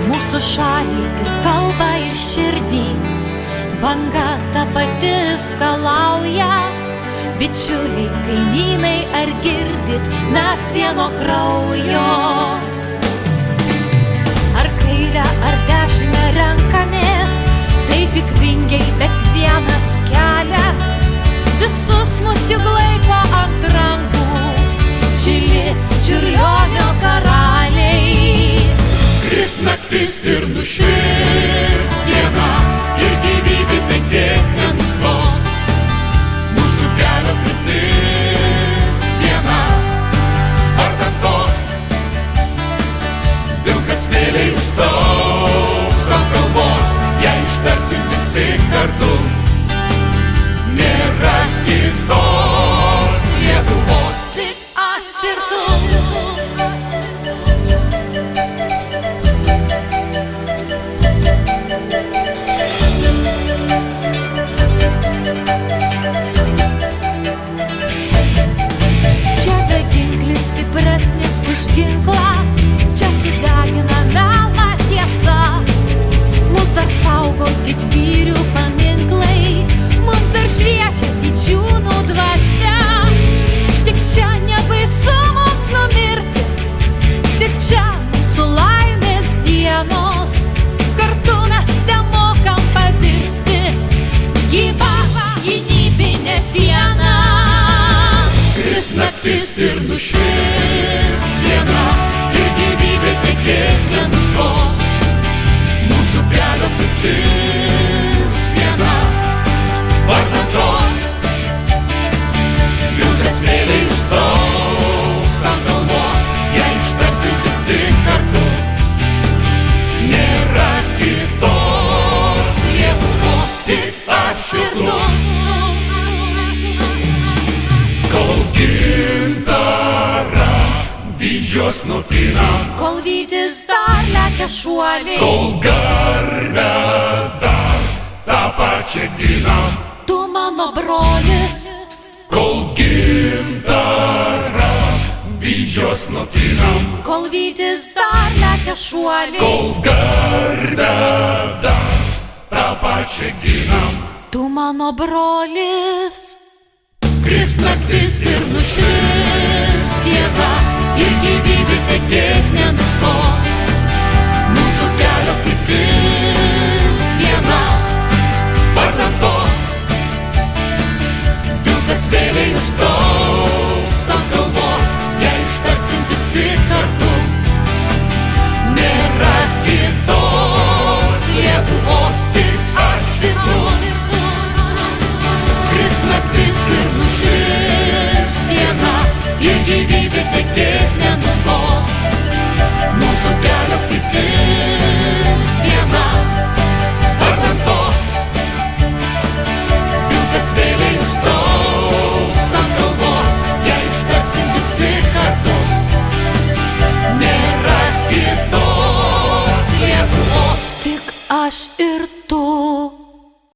Mūsų šalį ir kalbą ir širdį banga ta pati skalauja. Bičiuliai, kaimynai, ar girdit, mes vieno kraujo. Ar kairę, ar dešinę renkamės, tai tik vingiai, bet vienas kelias. Visus mus juk laiko ant rankų žili Čiurlionio karaliai. Kris naktis ir nušvis diena, ir gyvybė tekėt nenustos. Mūsų kelio kryptis viena, vardan tos. Vilkas vėliai užstaugs ant kalbos, ją ištarsim visi kartu. Nėra kitos Lietuvos, Tik aš ir tu. Stipresnis už ginklą, čia sudegina melą tiesa. Mus dar saugo didvyrių paminklai, mums dar šviečia didžiūnų dvasia. Tik čia nebaisu mums numirti, tik čia mūsų laimės dienos. Kartu mes temokam pavirsti gyva gynybinė siena. Kris naktis ir nušvis diena, ir gyvybė tekėt nenustos. Mūsų kelio kryptis viena, vardan tos. Vilkas vėliai užstaugs ant kalbos, ją ištarsim visi kartu. Nėra kitos Lietuvos, tik aš ir tu. Kol gintarą vyžios nupinam, Kol vytis dar lekia šuoliais, kol garbę dar tą pačią ginam. tu mano brolis. Kol gintarą vyžios nupinam, Kol vytis dar lekia kol šuoliais, garbę dar tą pačią ginam. tu mano brolis. Kris naktis ir nušvis diena, ir gyvybė tekėt nenustos. Mūsų kelio kryptis viena, vardan tos. Vilkas vėliai užstaugs ant kalbos, ją ištarsim visi kartu. Nėra kitos Lietuvos, tik aš ir tu. Kris naktis ir nušvis diena, ir gyvybė